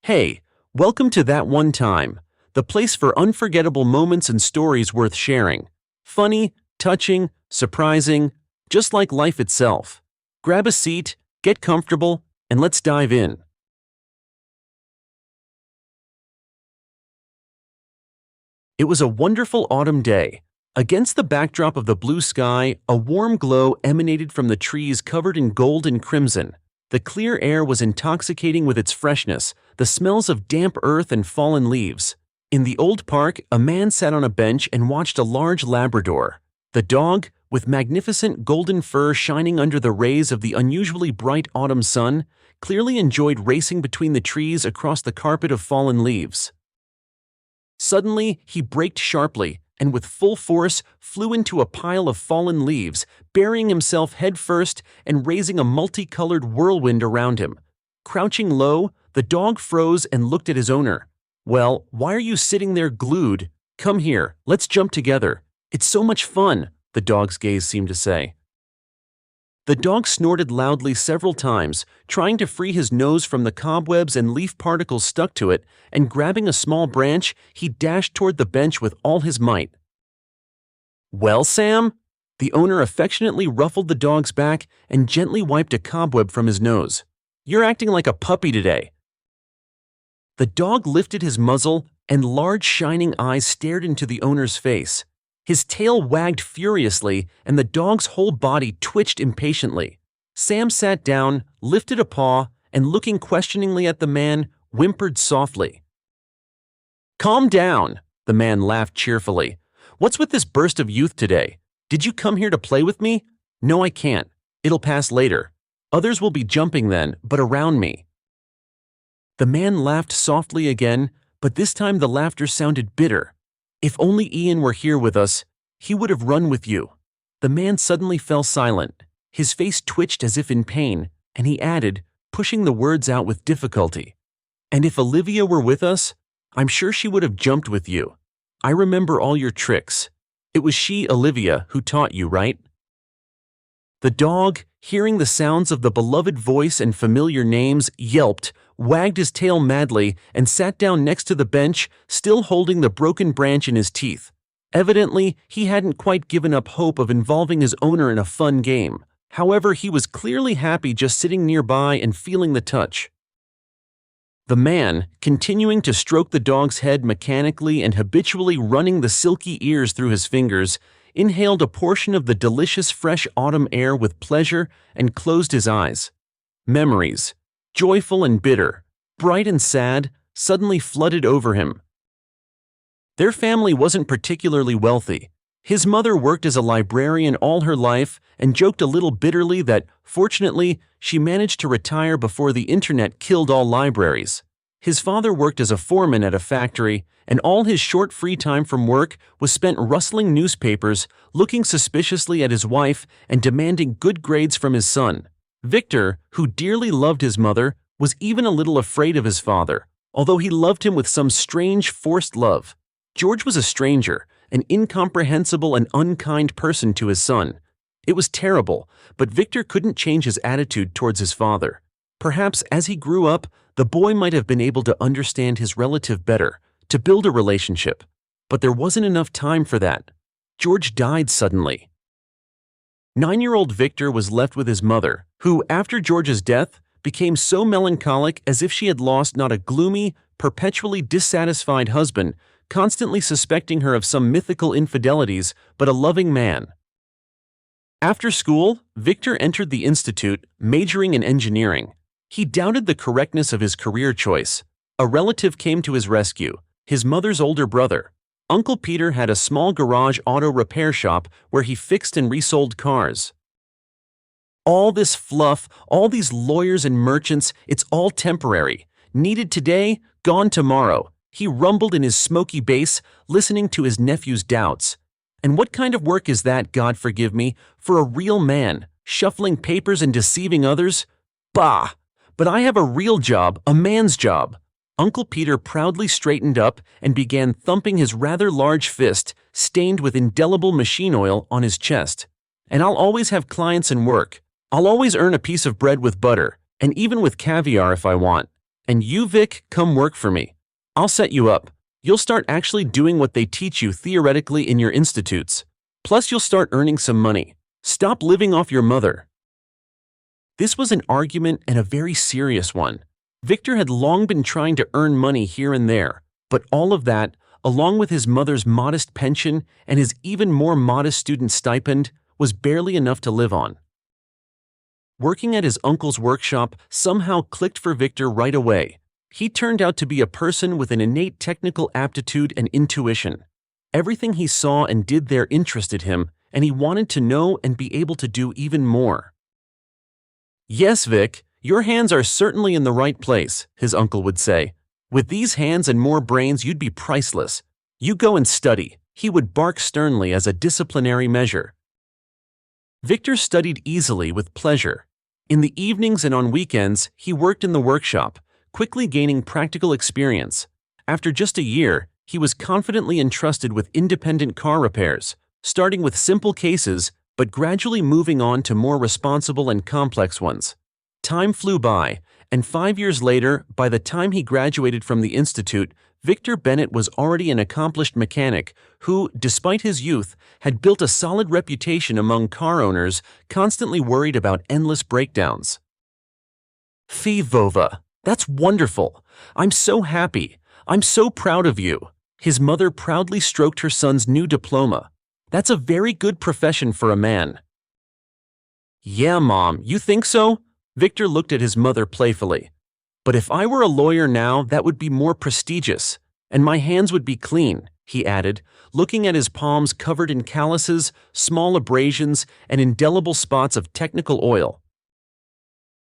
Hey, welcome to That One Time, the place for unforgettable moments and stories worth sharing. Funny, touching, surprising, just like life itself. Grab a seat, get comfortable, and let's dive in. It was a wonderful autumn day. Against the backdrop of the blue sky, a warm glow emanated from the trees covered in gold and crimson. The clear air was intoxicating with its freshness, the smells of damp earth and fallen leaves. In the old park, a man sat on a bench and watched a large Labrador. The dog, with magnificent golden fur shining under the rays of the unusually bright autumn sun, clearly enjoyed racing between the trees across the carpet of fallen leaves. Suddenly, he braked sharply and with full force flew into a pile of fallen leaves, burying himself headfirst and raising a multicolored whirlwind around him. Crouching low, the dog froze and looked at his owner. "Well, why are you sitting there glued? Come here, let's jump together. It's so much fun," the dog's gaze seemed to say. The dog snorted loudly several times, trying to free his nose from the cobwebs and leaf particles stuck to it, and grabbing a small branch, he dashed toward the bench with all his might. "Well, Sam?" The owner affectionately ruffled the dog's back and gently wiped a cobweb from his nose. "You're acting like a puppy today." The dog lifted his muzzle, and large shining eyes stared into the owner's face. His tail wagged furiously, and the dog's whole body twitched impatiently. Sam sat down, lifted a paw, and looking questioningly at the man, whimpered softly. "Calm down," the man laughed cheerfully. "What's with this burst of youth today? Did you come here to play with me?" "No, I can't. It'll pass later. Others will be jumping then, but around me." The man laughed softly again, but this time the laughter sounded bitter. "If only Ian were here with us, he would have run with you." The man suddenly fell silent. His face twitched as if in pain, and he added, pushing the words out with difficulty, "And if Olivia were with us, I'm sure she would have jumped with you. I remember all your tricks. It was she, Olivia, who taught you, right?" The dog, hearing the sounds of the beloved voice and familiar names, yelped, wagged his tail madly, and sat down next to the bench, still holding the broken branch in his teeth. Evidently, he hadn't quite given up hope of involving his owner in a fun game. However, he was clearly happy just sitting nearby and feeling the touch. The man, continuing to stroke the dog's head mechanically and habitually running the silky ears through his fingers, inhaled a portion of the delicious fresh autumn air with pleasure and closed his eyes. Memories, joyful and bitter, bright and sad, suddenly flooded over him. Their family wasn't particularly wealthy. His mother worked as a librarian all her life and joked a little bitterly that, fortunately, she managed to retire before the internet killed all libraries. His father worked as a foreman at a factory, and all his short free time from work was spent rustling newspapers, looking suspiciously at his wife, and demanding good grades from his son. Victor, who dearly loved his mother, was even a little afraid of his father, although he loved him with some strange, forced love. George was a stranger, an incomprehensible and unkind person to his son. It was terrible, but Victor couldn't change his attitude towards his father. Perhaps as he grew up, the boy might have been able to understand his relative better, to build a relationship. But there wasn't enough time for that. George died suddenly. 9-year-old Victor was left with his mother, who, after George's death, became so melancholic as if she had lost not a gloomy, perpetually dissatisfied husband, constantly suspecting her of some mythical infidelities, but a loving man. After school, Victor entered the institute, majoring in engineering. He doubted the correctness of his career choice. A relative came to his rescue, his mother's older brother. Uncle Peter had a small garage auto repair shop where he fixed and resold cars. "All this fluff, all these lawyers and merchants, it's all temporary. Needed today, gone tomorrow," he rumbled in his smoky bass, listening to his nephew's doubts. "And what kind of work is that, God forgive me, for a real man, shuffling papers and deceiving others? Bah! But I have a real job, a man's job." Uncle Peter proudly straightened up and began thumping his rather large fist, stained with indelible machine oil, on his chest. "And I'll always have clients and work. I'll always earn a piece of bread with butter, and even with caviar if I want. And you, Vic, come work for me. I'll set you up. You'll start actually doing what they teach you theoretically in your institutes. Plus, you'll start earning some money. Stop living off your mother." This was an argument, and a very serious one. Victor had long been trying to earn money here and there, but all of that, along with his mother's modest pension and his even more modest student stipend, was barely enough to live on. Working at his uncle's workshop somehow clicked for Victor right away. He turned out to be a person with an innate technical aptitude and intuition. Everything he saw and did there interested him, and he wanted to know and be able to do even more. "Yes, Vic, your hands are certainly in the right place," his uncle would say. "With these hands and more brains, you'd be priceless. You go and study," he would bark sternly as a disciplinary measure. Victor studied easily with pleasure. In the evenings and on weekends, he worked in the workshop, quickly gaining practical experience. After just a year, he was confidently entrusted with independent car repairs, starting with simple cases but gradually moving on to more responsible and complex ones. Time flew by, and 5 years later, by the time he graduated from the institute, Victor Bennett was already an accomplished mechanic who, despite his youth, had built a solid reputation among car owners constantly worried about endless breakdowns. "Fee Vova, that's wonderful. I'm so happy. I'm so proud of you." His mother proudly stroked her son's new diploma. "That's a very good profession for a man." "Yeah, Mom, you think so?" Victor looked at his mother playfully. "But if I were a lawyer now, that would be more prestigious, and my hands would be clean," he added, looking at his palms covered in calluses, small abrasions, and indelible spots of technical oil.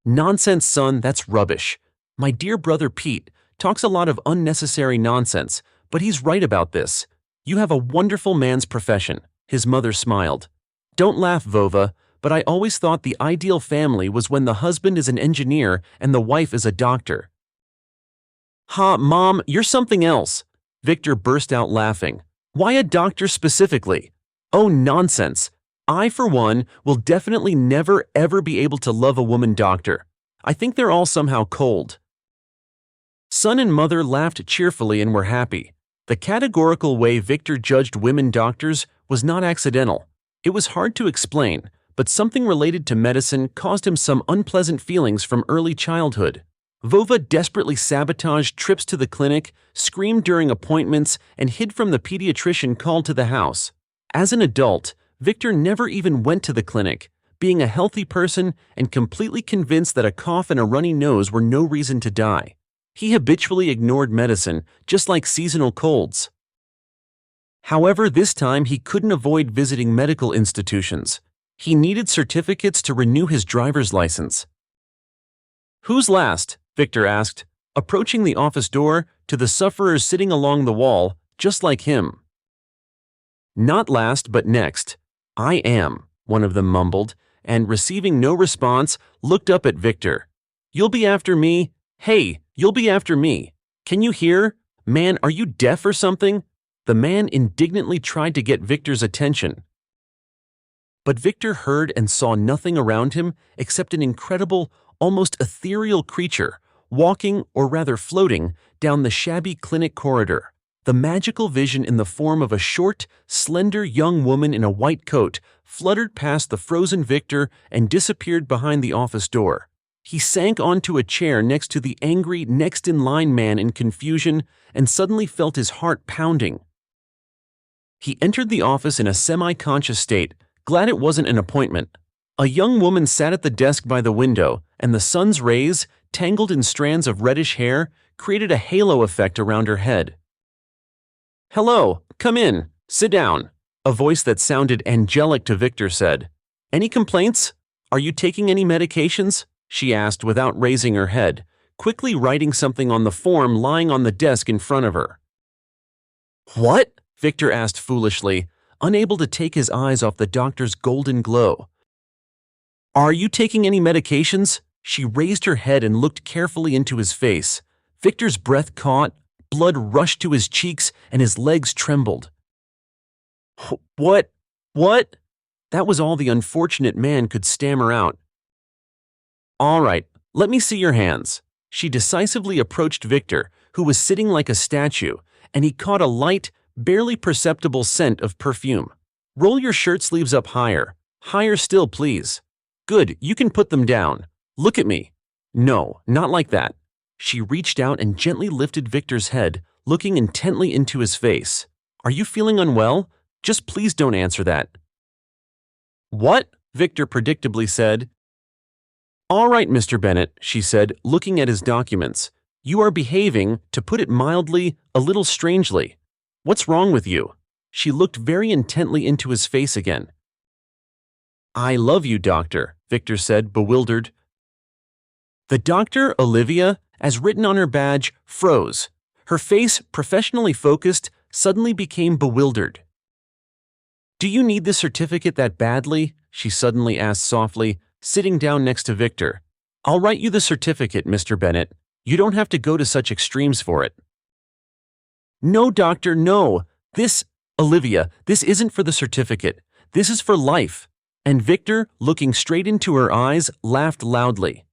"Nonsense, son, that's rubbish. My dear brother Pete talks a lot of unnecessary nonsense, but he's right about this. You have a wonderful man's profession," his mother smiled. "Don't laugh, Vova, but I always thought the ideal family was when the husband is an engineer and the wife is a doctor." "Ha, Mom, you're something else," Victor burst out laughing. "Why a doctor specifically? Oh, nonsense. I, for one, will definitely never ever be able to love a woman doctor. I think they're all somehow cold." Son and mother laughed cheerfully and were happy. The categorical way Victor judged women doctors was not accidental. It was hard to explain, but something related to medicine caused him some unpleasant feelings from early childhood. Vova desperately sabotaged trips to the clinic, screamed during appointments, and hid from the pediatrician called to the house. As an adult, Victor never even went to the clinic, being a healthy person and completely convinced that a cough and a runny nose were no reason to die. He habitually ignored medicine, just like seasonal colds. However, this time he couldn't avoid visiting medical institutions. He needed certificates to renew his driver's license. "Who's last?" Victor asked, approaching the office door to the sufferers sitting along the wall, just like him. "Not last, but next. I am," one of them mumbled, and receiving no response, looked up at Victor. "You'll be after me? Hey, you'll be after me. Can you hear? Man, are you deaf or something?" The man indignantly tried to get Victor's attention. But Victor heard and saw nothing around him except an incredible, almost ethereal creature, walking, or rather floating, down the shabby clinic corridor. The magical vision in the form of a short, slender young woman in a white coat fluttered past the frozen Victor and disappeared behind the office door. He sank onto a chair next to the angry, next-in-line man in confusion and suddenly felt his heart pounding. He entered the office in a semi-conscious state, glad it wasn't an appointment. A young woman sat at the desk by the window, and the sun's rays, tangled in strands of reddish hair, created a halo effect around her head. "Hello, come in, sit down," a voice that sounded angelic to Victor said. "Any complaints? Are you taking any medications?" she asked without raising her head, quickly writing something on the form lying on the desk in front of her. "What?" Victor asked foolishly, unable to take his eyes off the doctor's golden glow. "Are you taking any medications?" She raised her head and looked carefully into his face. Victor's breath caught, blood rushed to his cheeks, and his legs trembled. What? That was all the unfortunate man could stammer out. "All right, let me see your hands." She decisively approached Victor, who was sitting like a statue, and he caught a light, barely perceptible scent of perfume. "Roll your shirt sleeves up higher. Higher still, please." "Good, you can put them down. Look at me." "No, not like that." She reached out and gently lifted Victor's head, looking intently into his face. "Are you feeling unwell? Just please don't answer that." "What?" Victor predictably said. "All right, Mr. Bennett," she said, looking at his documents. "You are behaving, to put it mildly, a little strangely. What's wrong with you?" She looked very intently into his face again. "I love you, doctor," Victor said, bewildered. The doctor, Olivia, as written on her badge, froze. Her face, professionally focused, suddenly became bewildered. "Do you need this certificate that badly?" she suddenly asked softly, sitting down next to Victor. "I'll write you the certificate, Mr. Bennett. You don't have to go to such extremes for it." "No, doctor, no. Olivia, this isn't for the certificate. This is for life." And Victor, looking straight into her eyes, laughed loudly.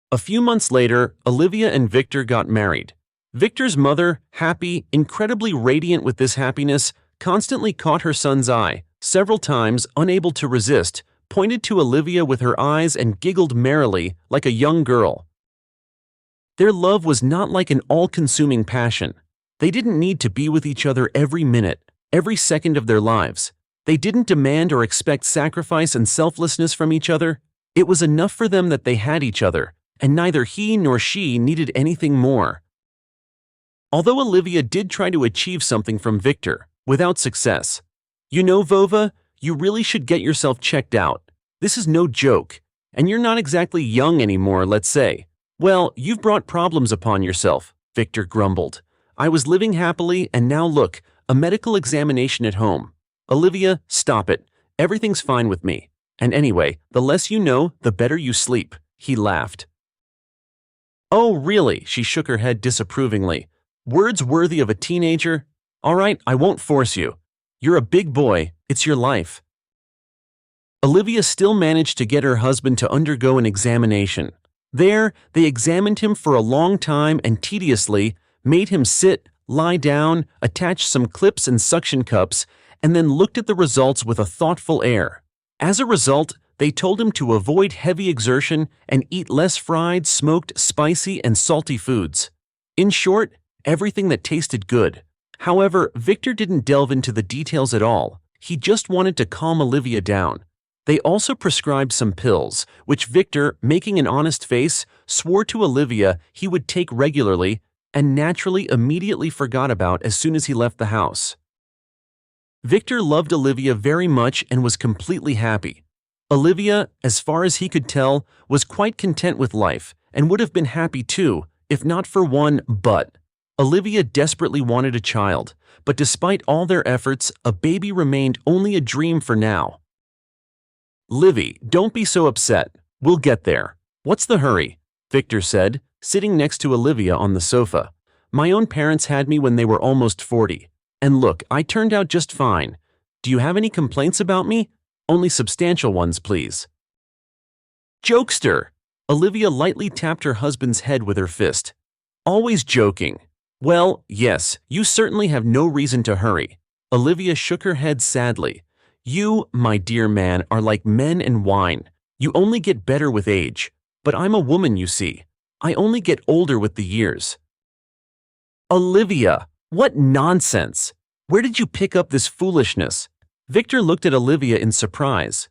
A few months later, Olivia and Victor got married. Victor's mother, happy, incredibly radiant with this happiness, constantly caught her son's eye, several times, unable to resist, pointed to Olivia with her eyes and giggled merrily, like a young girl. Their love was not like an all-consuming passion. They didn't need to be with each other every minute, every second of their lives. They didn't demand or expect sacrifice and selflessness from each other. It was enough for them that they had each other, and neither he nor she needed anything more. Although Olivia did try to achieve something from Victor, without success. "You know, Vova, you really should get yourself checked out. This is no joke, and you're not exactly young anymore, let's say." "Well, you've brought problems upon yourself," Victor grumbled. "I was living happily, and now look, a medical examination at home. Olivia, stop it. Everything's fine with me. And anyway, the less you know, the better you sleep." He laughed. "Oh, really?" She shook her head disapprovingly. "Words worthy of a teenager? All right, I won't force you. You're a big boy. It's your life." Olivia still managed to get her husband to undergo an examination. There, they examined him for a long time and tediously, made him sit, lie down, attached some clips and suction cups, and then looked at the results with a thoughtful air. As a result, they told him to avoid heavy exertion and eat less fried, smoked, spicy, and salty foods. In short, everything that tasted good. However, Victor didn't delve into the details at all. He just wanted to calm Olivia down. They also prescribed some pills, which Victor, making an honest face, swore to Olivia he would take regularly and naturally immediately forgot about as soon as he left the house. Victor loved Olivia very much and was completely happy. Olivia, as far as he could tell, was quite content with life and would have been happy too, if not for one but. Olivia desperately wanted a child, but despite all their efforts, a baby remained only a dream for now. "Livy, don't be so upset. We'll get there. What's the hurry?" Victor said, sitting next to Olivia on the sofa. "My own parents had me when they were almost 40. And look, I turned out just fine. Do you have any complaints about me? Only substantial ones, please." "Jokester!" Olivia lightly tapped her husband's head with her fist. "Always joking." "Well, yes, you certainly have no reason to hurry." Olivia shook her head sadly. "You, my dear man, are like men and wine. You only get better with age. But I'm a woman, you see. I only get older with the years." "Olivia, what nonsense! Where did you pick up this foolishness?" Victor looked at Olivia in surprise.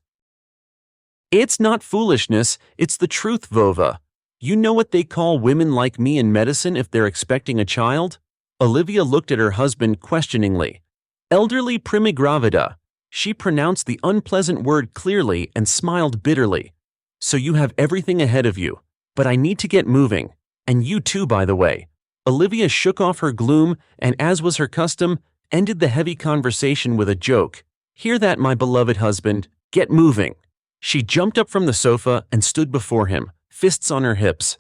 "It's not foolishness, it's the truth, Vova. You know what they call women like me in medicine if they're expecting a child?" Olivia looked at her husband questioningly. "Elderly primigravida." She pronounced the unpleasant word clearly and smiled bitterly. "So you have everything ahead of you. But I need to get moving. And you too, by the way." Olivia shook off her gloom and, as was her custom, ended the heavy conversation with a joke. "Hear that, my beloved husband? Get moving." She jumped up from the sofa and stood before him, fists on her hips.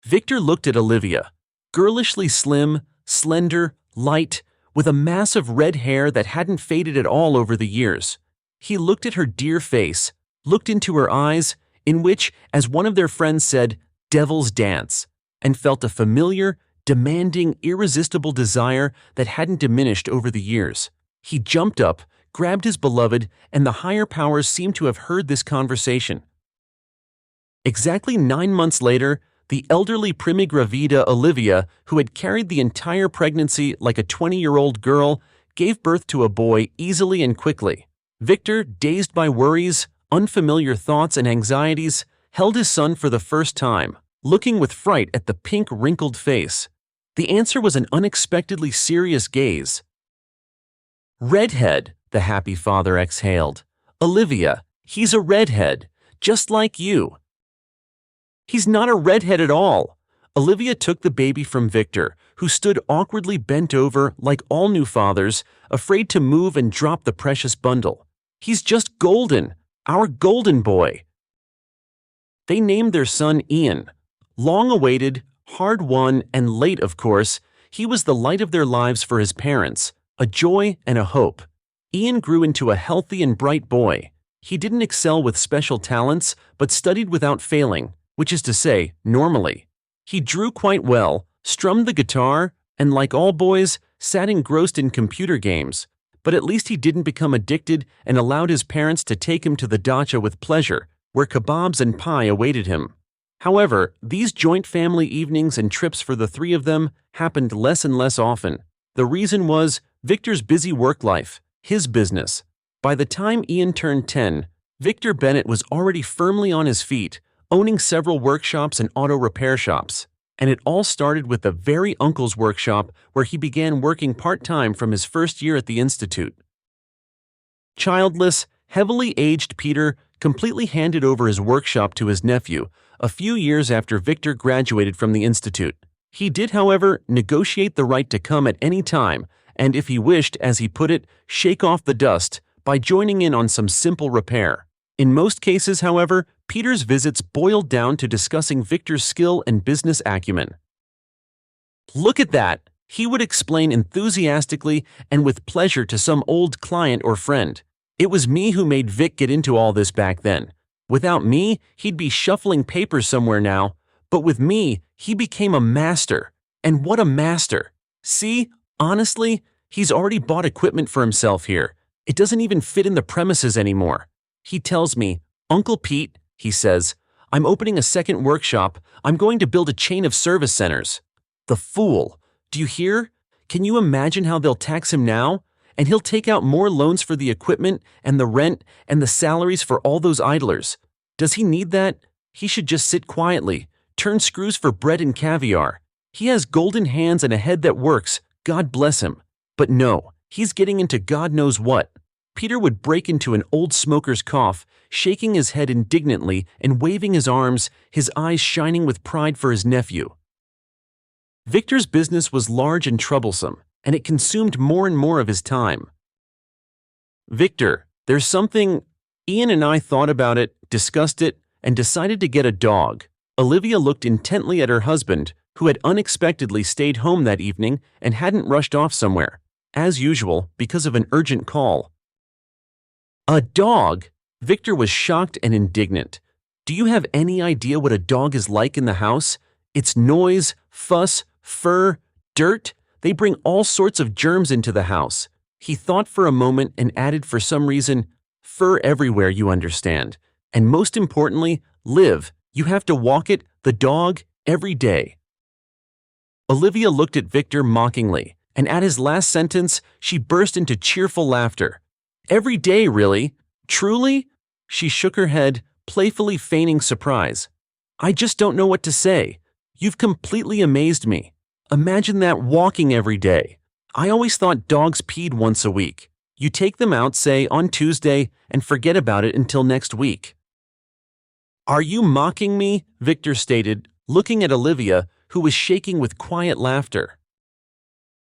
Victor looked at Olivia, girlishly slim, slender, light, with a mass of red hair that hadn't faded at all over the years. He looked at her dear face, looked into her eyes, in which, as one of their friends said, devil's dance, and felt a familiar, demanding, irresistible desire that hadn't diminished over the years. He jumped up, grabbed his beloved, and the higher powers seemed to have heard this conversation. Exactly 9 months later, the elderly primigravida Olivia, who had carried the entire pregnancy like a 20-year-old girl, gave birth to a boy easily and quickly. Victor, dazed by worries, unfamiliar thoughts, and anxieties, held his son for the first time, looking with fright at the pink, wrinkled face. The answer was an unexpectedly serious gaze. "Redhead," the happy father exhaled. "Olivia, he's a redhead, just like you." "He's not a redhead at all." Olivia took the baby from Victor, who stood awkwardly bent over like all new fathers, afraid to move and drop the precious bundle. "He's just golden, our golden boy." They named their son Ian. Long awaited, hard won, and late, of course, he was the light of their lives for his parents, a joy and a hope. Ian grew into a healthy and bright boy. He didn't excel with special talents, but studied without failing, which is to say, normally. He drew quite well, strummed the guitar, and like all boys, sat engrossed in computer games. But at least he didn't become addicted and allowed his parents to take him to the dacha with pleasure, where kebabs and pie awaited him. However, these joint family evenings and trips for the three of them happened less and less often. The reason was Victor's busy work life, his business. By the time Ian turned 10, Victor Bennett was already firmly on his feet, owning several workshops and auto repair shops. And it all started with the very uncle's workshop where he began working part-time from his first year at the institute. Childless, heavily aged Peter completely handed over his workshop to his nephew a few years after Victor graduated from the institute. He did, however, negotiate the right to come at any time and, if he wished, as he put it, shake off the dust by joining in on some simple repair. In most cases, however, Peter's visits boiled down to discussing Victor's skill and business acumen. "Look at that," he would explain enthusiastically and with pleasure to some old client or friend. "It was me who made Vic get into all this back then. Without me, he'd be shuffling papers somewhere now. But with me, he became a master. And what a master! See, honestly, he's already bought equipment for himself here. It doesn't even fit in the premises anymore. He tells me, 'Uncle Pete,' he says, 'I'm opening a second workshop. I'm going to build a chain of service centers.' The fool! Do you hear? Can you imagine how they'll tax him now? And he'll take out more loans for the equipment and the rent and the salaries for all those idlers. Does he need that? He should just sit quietly, turn screws for bread and caviar. He has golden hands and a head that works, God bless him. But no, he's getting into God knows what." Peter would break into an old smoker's cough, shaking his head indignantly and waving his arms, his eyes shining with pride for his nephew. Victor's business was large and troublesome, and it consumed more and more of his time. "Victor, there's something—" Ian and I thought about it, discussed it, and decided to get a dog. Olivia looked intently at her husband, who had unexpectedly stayed home that evening and hadn't rushed off somewhere, as usual, because of an urgent call. "A dog?" Victor was shocked and indignant. "Do you have any idea what a dog is like in the house? It's noise, fuss, fur, dirt. They bring all sorts of germs into the house." He thought for a moment and added for some reason, "Fur everywhere, you understand. And most importantly, Liv, you have to walk it, the dog, every day." Olivia looked at Victor mockingly, and at his last sentence, she burst into cheerful laughter. "Every day, really? Truly?" She shook her head, playfully feigning surprise. "I just don't know what to say. You've completely amazed me. Imagine that, walking every day. I always thought dogs peed once a week. You take them out, say, on Tuesday, and forget about it until next week." "Are you mocking me?" Victor stated, looking at Olivia, who was shaking with quiet laughter.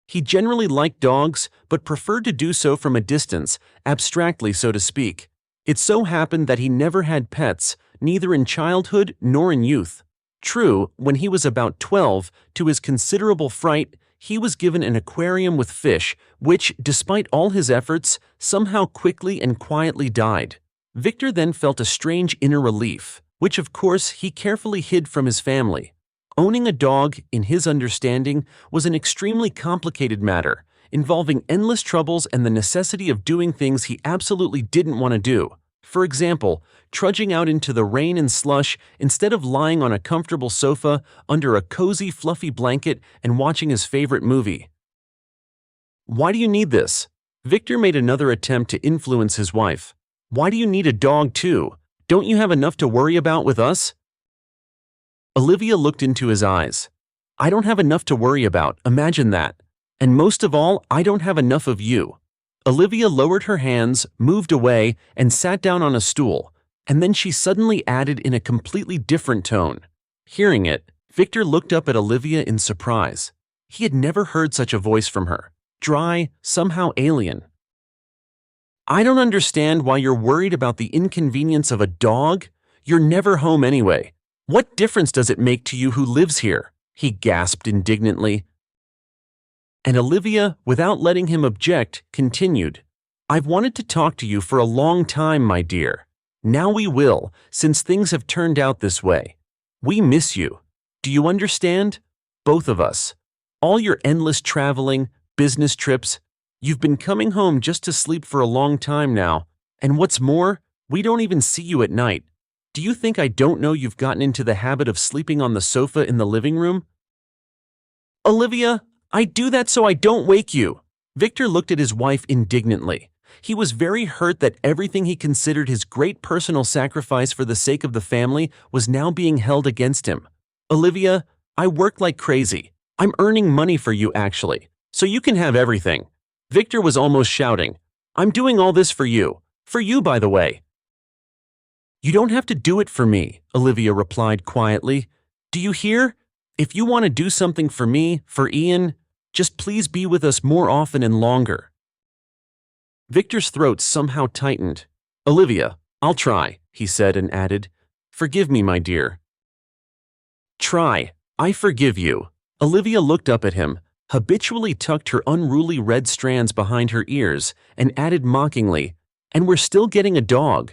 He generally liked dogs, but preferred to do so from a distance, abstractly so to speak. It so happened that he never had pets, neither in childhood nor in youth. True, when he was about 12, to his considerable fright, he was given an aquarium with fish, which, despite all his efforts, somehow quickly and quietly died. Victor then felt a strange inner relief. which of course he carefully hid from his family. Owning a dog, in his understanding, was an extremely complicated matter, involving endless troubles and the necessity of doing things he absolutely didn't want to do. For example, trudging out into the rain and slush instead of lying on a comfortable sofa under a cozy, fluffy blanket and watching his favorite movie. Why do you need this? Victor made another attempt to influence his wife. Why do you need a dog too? Don't you have enough to worry about with us? Olivia looked into his eyes. I don't have enough to worry about, imagine that. And most of all, I don't have enough of you. Olivia lowered her hands, moved away, and sat down on a stool, and then she suddenly added in a completely different tone. Hearing it, Victor looked up at Olivia in surprise. He had never heard such a voice from her. Dry, somehow alien. I don't understand why you're worried about the inconvenience of a dog. You're never home anyway. What difference does it make to you who lives here? He gasped indignantly. And Olivia, without letting him object, continued. I've wanted to talk to you for a long time, my dear. Now we will, since things have turned out this way. We miss you. Do you understand? Both of us. All your endless traveling, business trips. You've been coming home just to sleep for a long time now. And what's more, we don't even see you at night. Do you think I don't know you've gotten into the habit of sleeping on the sofa in the living room? Olivia, I do that so I don't wake you. Victor looked at his wife indignantly. He was very hurt that everything he considered his great personal sacrifice for the sake of the family was now being held against him. Olivia, I work like crazy. I'm earning money for you actually, so you can have everything. Victor was almost shouting. I'm doing all this for you. For you, by the way. You don't have to do it for me, Olivia replied quietly. Do you hear? If you want to do something for me, for Ian, just please be with us more often and longer. Victor's throat somehow tightened. Olivia, I'll try, he said and added, forgive me, my dear. Try. I forgive you. Olivia looked up at him, habitually tucked her unruly red strands behind her ears, and added mockingly, and we're still getting a dog.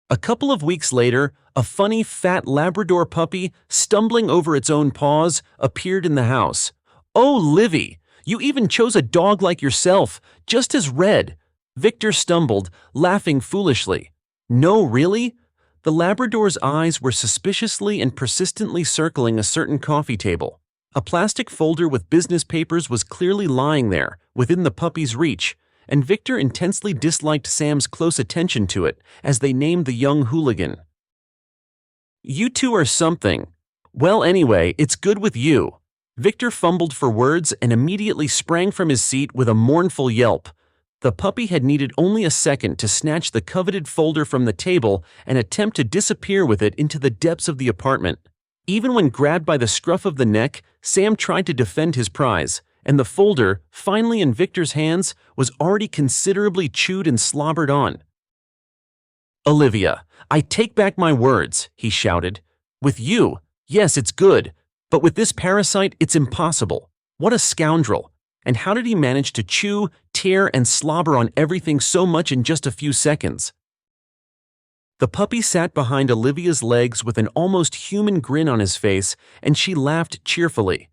A couple of weeks later, a funny, fat Labrador puppy, stumbling over its own paws, appeared in the house. Oh, Livy, you even chose a dog like yourself, just as red. Victor stumbled, laughing foolishly. No, really? The Labrador's eyes were suspiciously and persistently circling a certain coffee table. A plastic folder with business papers was clearly lying there, within the puppy's reach, and Victor intensely disliked Sam's close attention to it as they named the young hooligan. You two are something. Well, anyway, it's good with you. Victor fumbled for words and immediately sprang from his seat with a mournful yelp. The puppy had needed only a second to snatch the coveted folder from the table and attempt to disappear with it into the depths of the apartment. Even when grabbed by the scruff of the neck, Sam tried to defend his prize, and the folder, finally in Victor's hands, was already considerably chewed and slobbered on. Olivia, I take back my words, he shouted. With you, yes, it's good, but with this parasite, it's impossible. What a scoundrel! And how did he manage to chew, tear, and slobber on everything so much in just a few seconds? The puppy sat behind Olivia's legs with an almost human grin on his face, and she laughed cheerfully.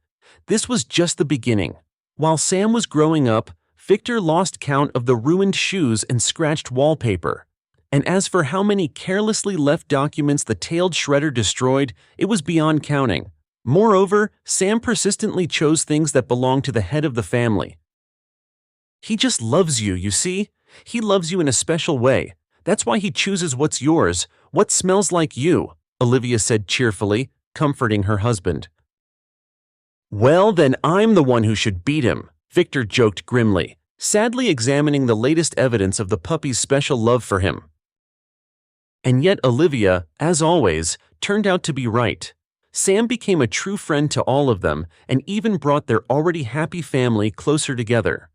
This was just the beginning. While Sam was growing up, Victor lost count of the ruined shoes and scratched wallpaper. And as for how many carelessly left documents the tailed shredder destroyed, it was beyond counting. Moreover, Sam persistently chose things that belonged to the head of the family. He just loves you, you see? He loves you in a special way. That's why he chooses what's yours, what smells like you, Olivia said cheerfully, comforting her husband. Well, then I'm the one who should beat him, Victor joked grimly, sadly examining the latest evidence of the puppy's special love for him. And yet Olivia, as always, turned out to be right. Sam became a true friend to all of them and even brought their already happy family closer together.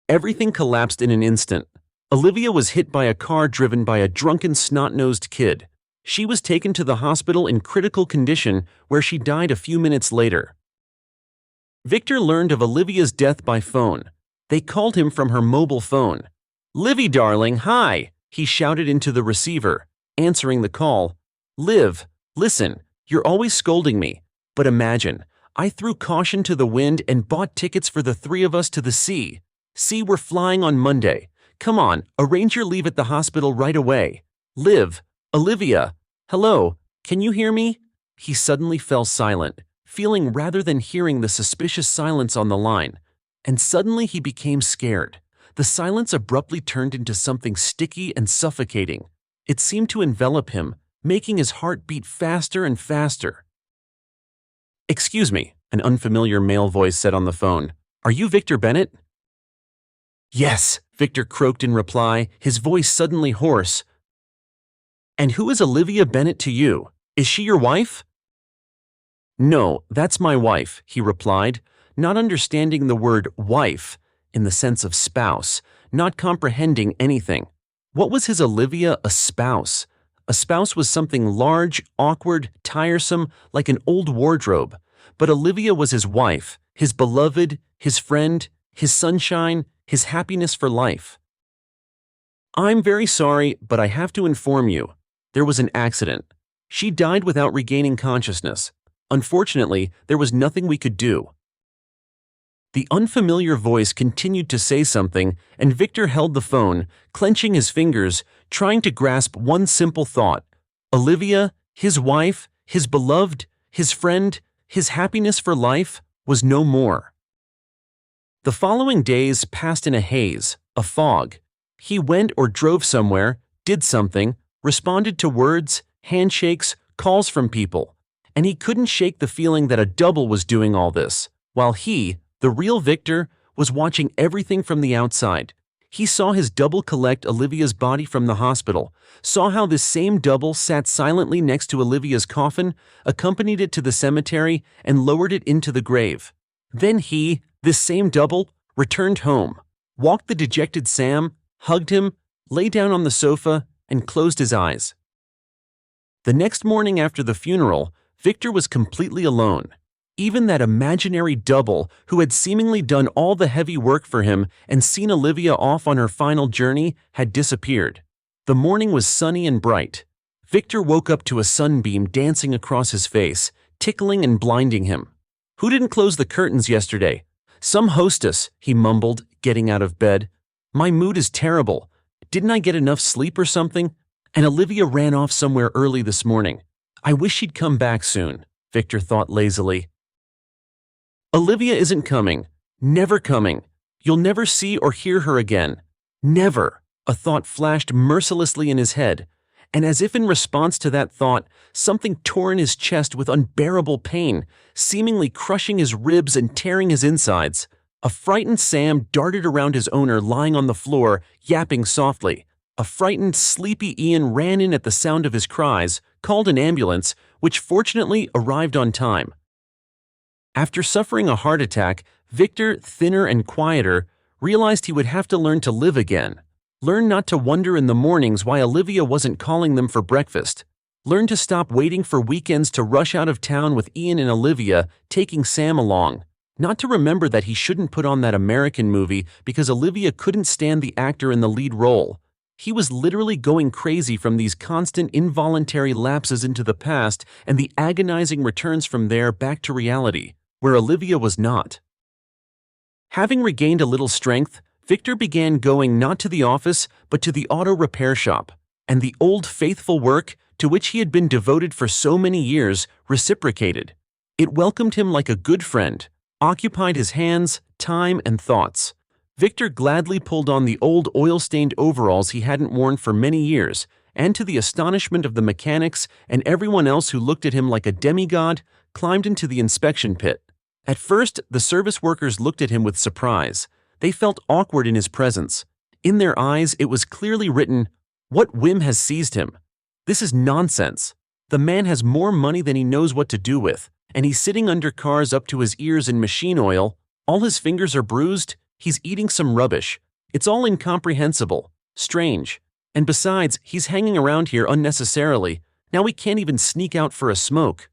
Everything collapsed in an instant. Olivia was hit by a car driven by a drunken, snot-nosed kid. She was taken to the hospital in critical condition, where she died a few minutes later. Victor learned of Olivia's death by phone. They called him from her mobile phone. Livy, darling, hi, he shouted into the receiver. answering the call. "Liv, listen, you're always scolding me. But imagine, I threw caution to the wind and bought tickets for the three of us to the sea. See, we're flying on Monday. Come on, arrange your leave at the hospital right away. Liv, Olivia, hello, can you hear me?" He suddenly fell silent, feeling rather than hearing the suspicious silence on the line. And suddenly he became scared. The silence abruptly turned into something sticky and suffocating. It seemed to envelop him, making his heart beat faster and faster. "Excuse me," an unfamiliar male voice said on the phone. "Are you Victor Bennett?" "Yes," Victor croaked in reply, his voice suddenly hoarse. "And who is Olivia Bennett to you? Is she your wife?" "No, that's my wife," he replied, not understanding the word wife in the sense of spouse, not comprehending anything. What was his Olivia a spouse? A spouse was something large, awkward, tiresome, like an old wardrobe. But Olivia was his wife, his beloved, his friend, his sunshine, his happiness for life. "I'm very sorry, but I have to inform you. There was an accident. She died without regaining consciousness. Unfortunately, there was nothing we could do." The unfamiliar voice continued to say something, and Victor held the phone, clenching his fingers, trying to grasp one simple thought. Olivia, his wife, his beloved, his friend, his happiness for life, was no more. The following days passed in a haze, a fog. He went or drove somewhere, did something, responded to words, handshakes, calls from people, and he couldn't shake the feeling that a double was doing all this, while he, the real Victor, was watching everything from the outside. He saw his double collect Olivia's body from the hospital, saw how this same double sat silently next to Olivia's coffin, accompanied it to the cemetery, and lowered it into the grave. Then he, this same double, returned home, walked the dejected Sam, hugged him, lay down on the sofa, and closed his eyes. The next morning after the funeral, Victor was completely alone. Even that imaginary double who had seemingly done all the heavy work for him and seen Olivia off on her final journey had disappeared. The morning was sunny and bright. Victor woke up to a sunbeam dancing across his face, tickling and blinding him. "Who didn't close the curtains yesterday?" "Some hostess," he mumbled, getting out of bed. "My mood is terrible. Didn't I get enough sleep or something? And Olivia ran off somewhere early this morning. I wish she'd come back soon," Victor thought lazily. "Olivia isn't coming. Never coming. You'll never see or hear her again. Never." A thought flashed mercilessly in his head, and as if in response to that thought, something tore in his chest with unbearable pain, seemingly crushing his ribs and tearing his insides. A frightened Sam darted around his owner lying on the floor, yapping softly. A frightened, sleepy Ian ran in at the sound of his cries, called an ambulance, which fortunately arrived on time. After suffering a heart attack, Victor, thinner and quieter, realized he would have to learn to live again. Learn not to wonder in the mornings why Olivia wasn't calling them for breakfast. Learn to stop waiting for weekends to rush out of town with Ian and Olivia, taking Sam along. Not to remember that he shouldn't put on that American movie because Olivia couldn't stand the actor in the lead role. He was literally going crazy from these constant involuntary lapses into the past and the agonizing returns from there back to reality, where Olivia was not. Having regained a little strength, Victor began going not to the office but to the auto repair shop, and the old faithful work, to which he had been devoted for so many years, reciprocated. It welcomed him like a good friend, occupied his hands, time, and thoughts. Victor gladly pulled on the old oil-stained overalls he hadn't worn for many years, and to the astonishment of the mechanics and everyone else who looked at him like a demigod, climbed into the inspection pit. At first, the service workers looked at him with surprise. They felt awkward in his presence. In their eyes, it was clearly written, "What whim has seized him? This is nonsense. The man has more money than he knows what to do with, and he's sitting under cars up to his ears in machine oil. All his fingers are bruised. He's eating some rubbish. It's all incomprehensible, strange. And besides, he's hanging around here unnecessarily. Now we can't even sneak out for a smoke."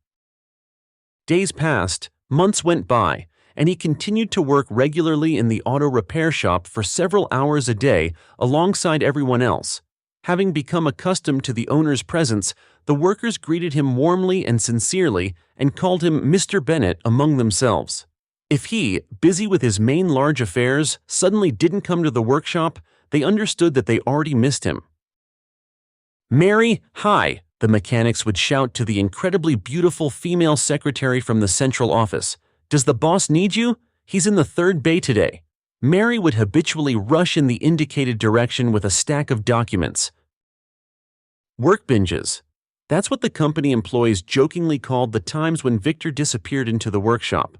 Days passed, months went by, and he continued to work regularly in the auto repair shop for several hours a day alongside everyone else. Having become accustomed to the owner's presence, the workers greeted him warmly and sincerely and called him Mr. Bennett among themselves. If he, busy with his main large affairs, suddenly didn't come to the workshop, they understood that they already missed him. "Mary, hi," the mechanics would shout to the incredibly beautiful female secretary from the central office. "Does the boss need you? He's in the third bay today." Mary would habitually rush in the indicated direction with a stack of documents. Work binges. That's what the company employees jokingly called the times when Victor disappeared into the workshop.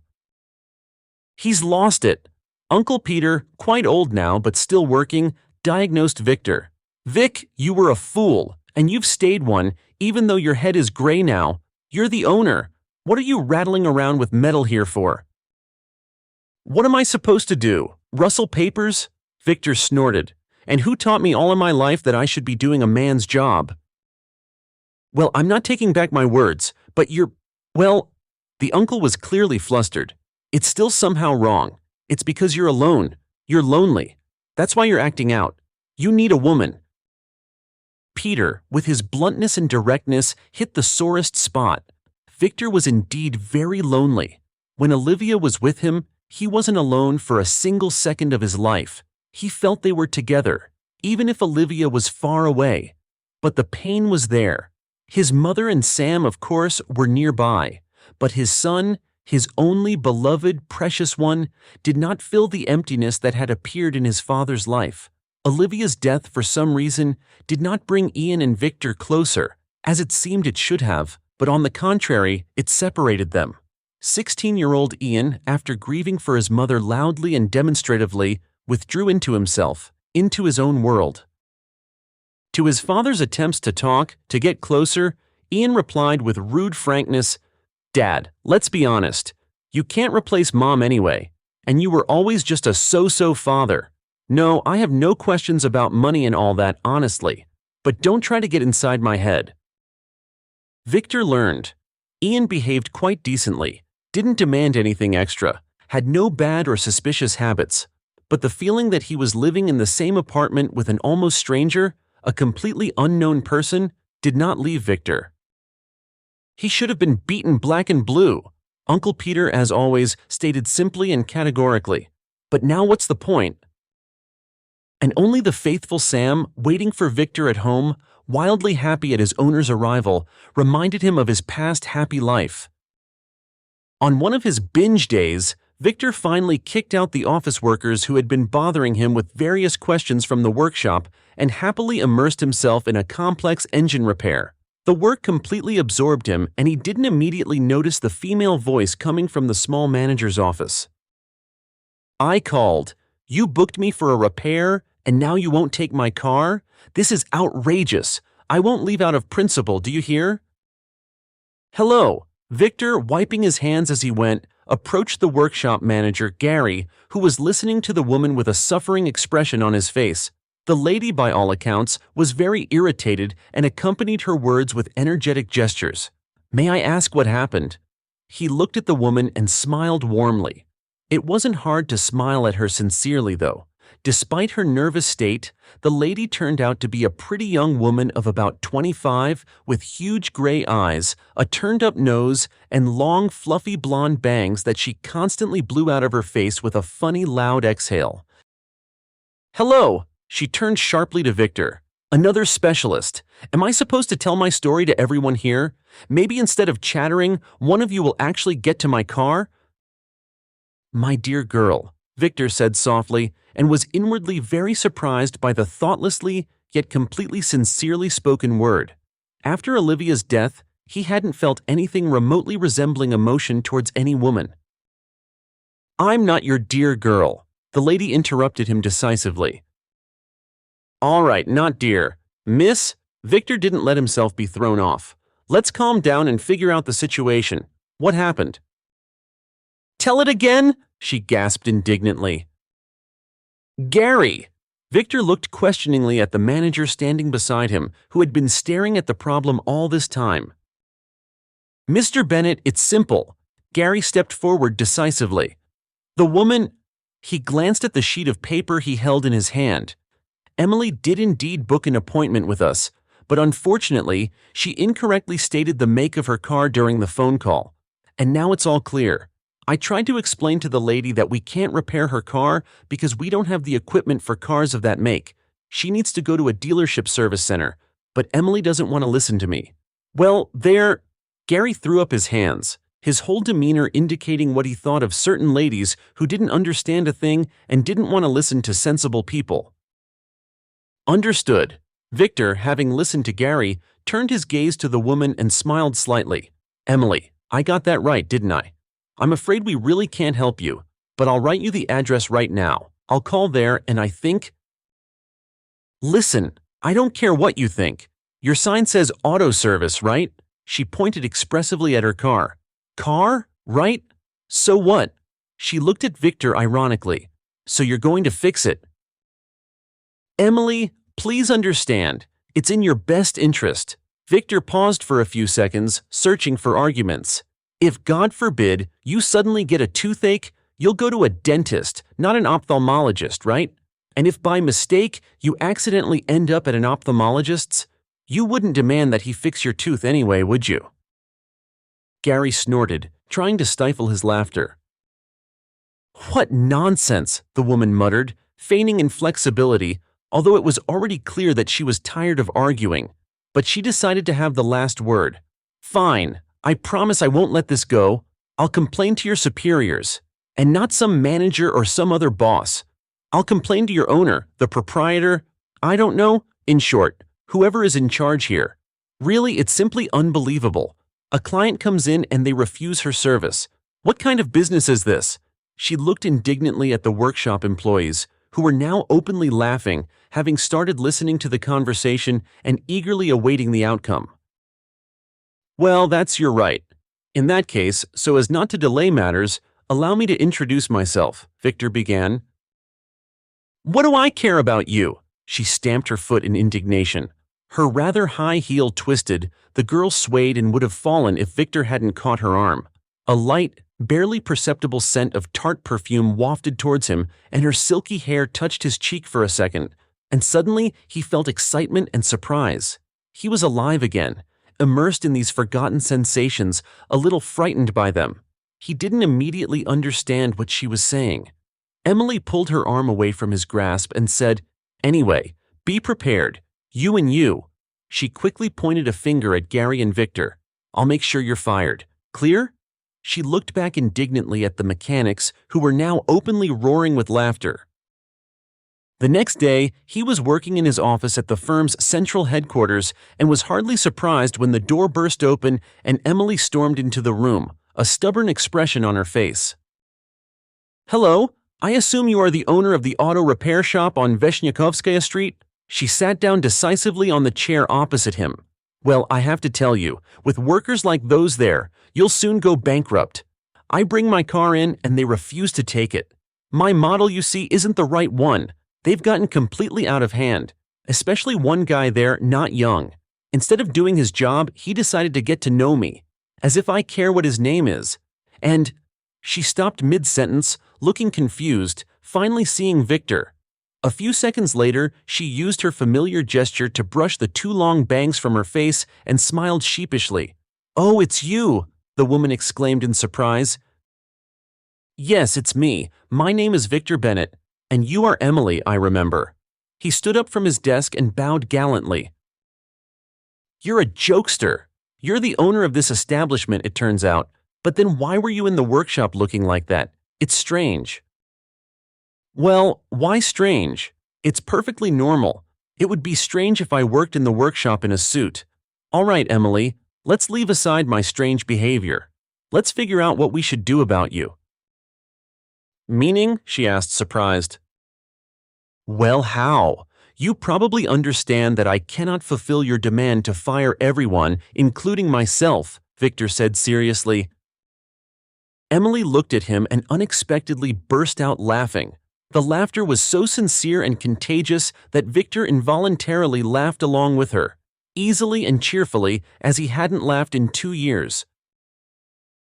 "He's lost it." Uncle Peter, quite old now but still working, diagnosed Victor. "Vic, you were a fool, and you've stayed one, even though your head is gray now. You're the owner. What are you rattling around with metal here for?" "What am I supposed to do? Rustle papers?" Victor snorted. "And who taught me all of my life that I should be doing a man's job?" "Well, I'm not taking back my words, but well, the uncle was clearly flustered. "It's still somehow wrong. It's because you're alone. You're lonely. That's why you're acting out. You need a woman." Peter, with his bluntness and directness, hit the sorest spot. Victor was indeed very lonely. When Olivia was with him, he wasn't alone for a single second of his life. He felt they were together, even if Olivia was far away. But the pain was there. His mother and Sam, of course, were nearby, but his son, his only beloved, precious one, did not fill the emptiness that had appeared in his father's life. Olivia's death, for some reason, did not bring Ian and Victor closer, as it seemed it should have, but on the contrary, it separated them. 16-year-old Ian, after grieving for his mother loudly and demonstratively, withdrew into himself, into his own world. To his father's attempts to talk, to get closer, Ian replied with rude frankness, "Dad, let's be honest. You can't replace Mom anyway, and you were always just a so-so father. No, I have no questions about money and all that, honestly, but don't try to get inside my head." Victor learned. Ian behaved quite decently, didn't demand anything extra, had no bad or suspicious habits, but the feeling that he was living in the same apartment with an almost stranger, a completely unknown person, did not leave Victor. "He should have been beaten black and blue," Uncle Peter, as always, stated simply and categorically. "But now what's the point?" And only the faithful Sam, waiting for Victor at home, wildly happy at his owner's arrival, reminded him of his past happy life. On one of his binge days, Victor finally kicked out the office workers who had been bothering him with various questions from the workshop and happily immersed himself in a complex engine repair. The work completely absorbed him, and he didn't immediately notice the female voice coming from the small manager's office. "I called. You booked me for a repair, and now you won't take my car? This is outrageous. I won't leave out of principle, do you hear?" "Hello." Victor, wiping his hands as he went, approached the workshop manager, Gary, who was listening to the woman with a suffering expression on his face. The lady, by all accounts, was very irritated and accompanied her words with energetic gestures. "May I ask what happened?" He looked at the woman and smiled warmly. It wasn't hard to smile at her sincerely, though. Despite her nervous state, the lady turned out to be a pretty young woman of about 25, with huge gray eyes, a turned-up nose, and long, fluffy blonde bangs that she constantly blew out of her face with a funny, loud exhale. "Hello," she turned sharply to Victor. "Another specialist. Am I supposed to tell my story to everyone here? Maybe instead of chattering, one of you will actually get to my car?" "My dear girl," Victor said softly, and was inwardly very surprised by the thoughtlessly yet completely sincerely spoken word. After Olivia's death, he hadn't felt anything remotely resembling emotion towards any woman. "I'm not your dear girl," the lady interrupted him decisively. "All right, not dear. Miss," Victor didn't let himself be thrown off. "Let's calm down and figure out the situation. What happened?" "Tell it again," she gasped indignantly. "Gary!" Victor looked questioningly at the manager standing beside him, who had been staring at the problem all this time. "Mr. Bennett, it's simple." Gary stepped forward decisively. "The woman—" He glanced at the sheet of paper he held in his hand. Emily did indeed book an appointment with us, but unfortunately, she incorrectly stated the make of her car during the phone call. And now it's all clear. I tried to explain to the lady that we can't repair her car because we don't have the equipment for cars of that make. She needs to go to a dealership service center, but Emily doesn't want to listen to me. Well, Gary threw up his hands, his whole demeanor indicating what he thought of certain ladies who didn't understand a thing and didn't want to listen to sensible people. Understood. Victor, having listened to Gary, turned his gaze to the woman and smiled slightly. Emily, I got that right, didn't I? I'm afraid we really can't help you, but I'll write you the address right now. I'll call there and I think… Listen, I don't care what you think. Your sign says auto service, right? She pointed expressively at her car. Car? Right? So what? She looked at Victor ironically. So you're going to fix it? Emily, please understand. It's in your best interest. Victor paused for a few seconds, searching for arguments. If, God forbid, you suddenly get a toothache, you'll go to a dentist, not an ophthalmologist, right? And if by mistake you accidentally end up at an ophthalmologist's, you wouldn't demand that he fix your tooth anyway, would you? Gary snorted, trying to stifle his laughter. What nonsense, the woman muttered, feigning inflexibility, although it was already clear that she was tired of arguing. But she decided to have the last word. Fine, I promise I won't let this go. I'll complain to your superiors, and not some manager or some other boss. I'll complain to your owner, the proprietor, I don't know, in short, whoever is in charge here. Really, it's simply unbelievable. A client comes in and they refuse her service. What kind of business is this? She looked indignantly at the workshop employees, who were now openly laughing, having started listening to the conversation and eagerly awaiting the outcome. Well, that's your right. In that case, so as not to delay matters, allow me to introduce myself, Victor began. What do I care about you? She stamped her foot in indignation. Her rather high heel twisted, the girl swayed and would have fallen if Victor hadn't caught her arm. A light, barely perceptible scent of tart perfume wafted towards him, and her silky hair touched his cheek for a second, and suddenly he felt excitement and surprise. He was alive again, immersed in these forgotten sensations, a little frightened by them. He didn't immediately understand what she was saying. Emily pulled her arm away from his grasp and said, Anyway, be prepared. You and you. She quickly pointed a finger at Gary and Victor. I'll make sure you're fired. Clear? She looked back indignantly at the mechanics, who were now openly roaring with laughter. The next day, he was working in his office at the firm's central headquarters and was hardly surprised when the door burst open and Emily stormed into the room, a stubborn expression on her face. Hello, I assume you are the owner of the auto repair shop on Veshniakovskaya Street? She sat down decisively on the chair opposite him. Well, I have to tell you, with workers like those there, you'll soon go bankrupt. I bring my car in and they refuse to take it. My model, you see, isn't the right one. They've gotten completely out of hand, especially one guy there, not young. Instead of doing his job, he decided to get to know me, as if I care what his name is. And… She stopped mid-sentence, looking confused, finally seeing Victor. A few seconds later, she used her familiar gesture to brush the too long bangs from her face and smiled sheepishly. Oh, it's you, the woman exclaimed in surprise. Yes, it's me. My name is Victor Bennett, and you are Emily, I remember. He stood up from his desk and bowed gallantly. You're a jokester. You're the owner of this establishment, it turns out. But then why were you in the workshop looking like that? It's strange. Well, why strange? It's perfectly normal. It would be strange if I worked in the workshop in a suit. All right, Emily, let's leave aside my strange behavior. Let's figure out what we should do about you. Meaning? She asked, surprised. Well, how? You probably understand that I cannot fulfill your demand to fire everyone, including myself, Victor said seriously. Emily looked at him and unexpectedly burst out laughing. The laughter was so sincere and contagious that Victor involuntarily laughed along with her, easily and cheerfully as he hadn't laughed in 2 years.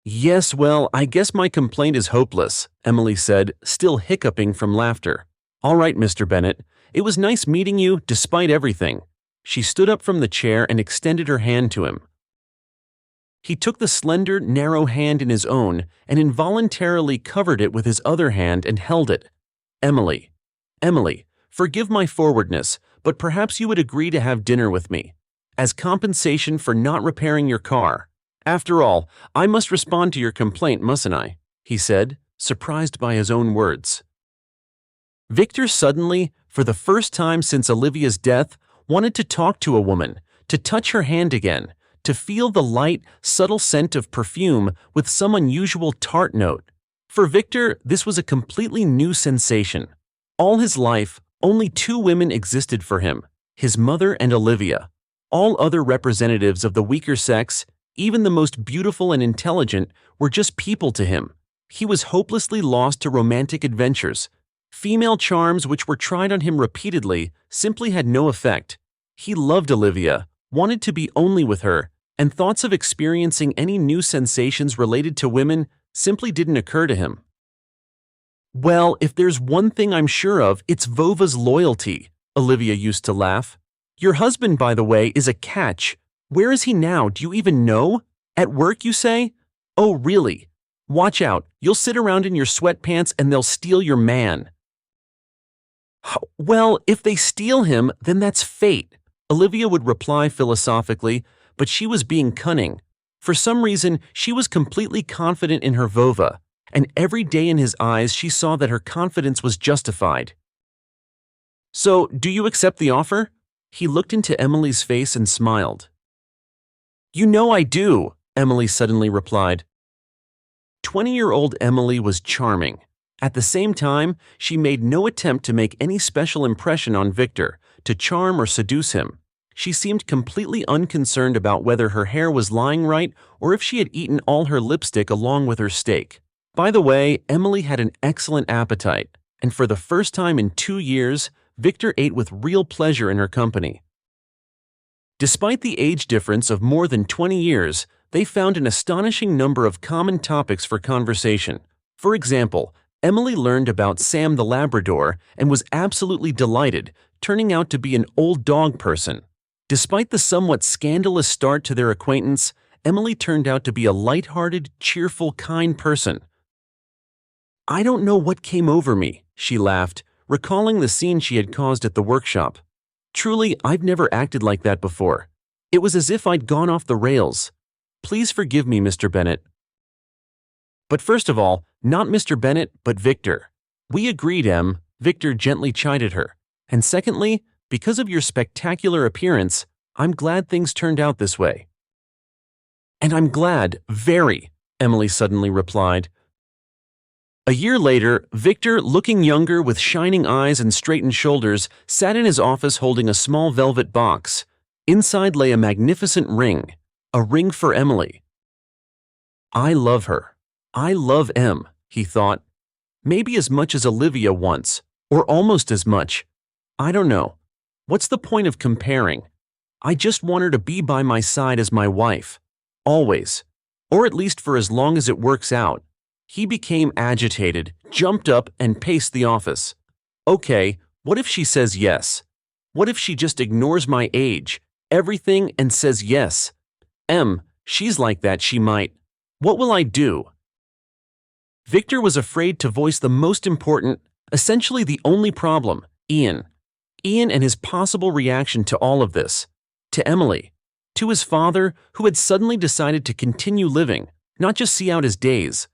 Yes, well, I guess my complaint is hopeless, Emily said, still hiccuping from laughter. All right, Mr. Bennett, It was nice meeting you, despite everything." She stood up from the chair and extended her hand to him. He took the slender, narrow hand in his own and involuntarily covered it with his other hand and held it. "Emily, Emily, forgive my forwardness, but perhaps you would agree to have dinner with me, as compensation for not repairing your car. After all, I must respond to your complaint, mustn't I?" he said, surprised by his own words. Victor suddenly, for the first time since Olivia's death, wanted to talk to a woman, to touch her hand again, to feel the light, subtle scent of perfume with some unusual tart note. For Victor, this was a completely new sensation. All his life, only two women existed for him, his mother and Olivia. All other representatives of the weaker sex, even the most beautiful and intelligent, were just people to him. He was hopelessly lost to romantic adventures. Female charms which were tried on him repeatedly simply had no effect. He loved Olivia, wanted to be only with her, and thoughts of experiencing any new sensations related to women simply didn't occur to him. "Well, if there's one thing I'm sure of, it's Vova's loyalty," Olivia used to laugh. "Your husband, by the way, is a catch. Where is he now? Do you even know? At work, you say? Oh, really? Watch out. You'll sit around in your sweatpants and they'll steal your man." "Well, if they steal him, then that's fate," Olivia would reply philosophically, but she was being cunning. For some reason, she was completely confident in her Vova, and every day in his eyes she saw that her confidence was justified. "So, do you accept the offer?" He looked into Emily's face and smiled. "You know I do," Emily suddenly replied. 20-year-old Emily was charming. At the same time, she made no attempt to make any special impression on Victor, to charm or seduce him. She seemed completely unconcerned about whether her hair was lying right or if she had eaten all her lipstick along with her steak. By the way, Emily had an excellent appetite, and for the first time in 2 years, Victor ate with real pleasure in her company. Despite the age difference of more than 20 years, they found an astonishing number of common topics for conversation. For example, Emily learned about Sam the Labrador and was absolutely delighted, turning out to be an old dog person. Despite the somewhat scandalous start to their acquaintance, Emily turned out to be a light-hearted, cheerful, kind person. "I don't know what came over me," she laughed, recalling the scene she had caused at the workshop. "Truly, I've never acted like that before. It was as if I'd gone off the rails. Please forgive me, Mr. Bennett." "But first of all, not Mr. Bennett, but Victor." "We agreed, Em," Victor gently chided her. "And secondly, because of your spectacular appearance, I'm glad things turned out this way." "And I'm glad, very," Emily suddenly replied. A year later, Victor, looking younger with shining eyes and straightened shoulders, sat in his office holding a small velvet box. Inside lay a magnificent ring, a ring for Emily. "I love her. I love Em," he thought. "Maybe as much as Olivia once, or almost as much. I don't know. What's the point of comparing? I just want her to be by my side as my wife. Always. Or at least for as long as it works out." He became agitated, jumped up, and paced the office. "Okay, what if she says yes? What if she just ignores my age, everything, and says yes? Em, she's like that, she might. What will I do?" Victor was afraid to voice the most important, essentially the only problem, Ian. Ian and his possible reaction to all of this. To Emily. To his father, who had suddenly decided to continue living, not just see out his days.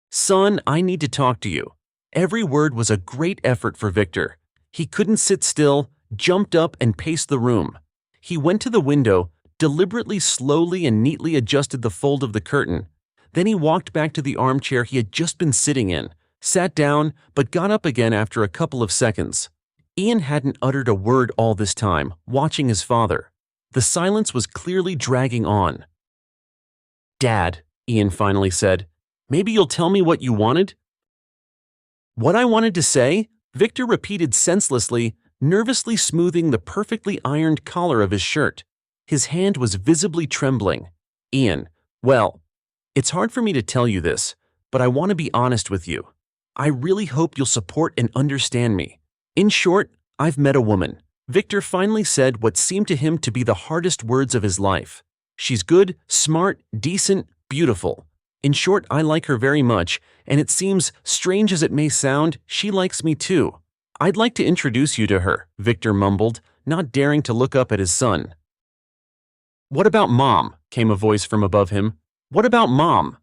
"Son, I need to talk to you." Every word was a great effort for Victor. He couldn't sit still, jumped up and paced the room. He went to the window, deliberately, slowly and neatly adjusted the fold of the curtain. Then he walked back to the armchair he had just been sitting in, sat down, but got up again after a couple of seconds. Ian hadn't uttered a word all this time, watching his father. The silence was clearly dragging on. "Dad," Ian finally said, "maybe you'll tell me what you wanted?" "What I wanted to say?" Victor repeated senselessly, nervously smoothing the perfectly ironed collar of his shirt. His hand was visibly trembling. "Ian, well, it's hard for me to tell you this, but I want to be honest with you. I really hope you'll support and understand me. In short, I've met a woman. Victor finally said what seemed to him to be the hardest words of his life. She's good, smart, decent, beautiful. In short, I like her very much, and it seems, strange as it may sound, she likes me too. I'd like to introduce you to her, Victor mumbled, not daring to look up at his son. What about Mom? Came a voice from above him. What about Mom?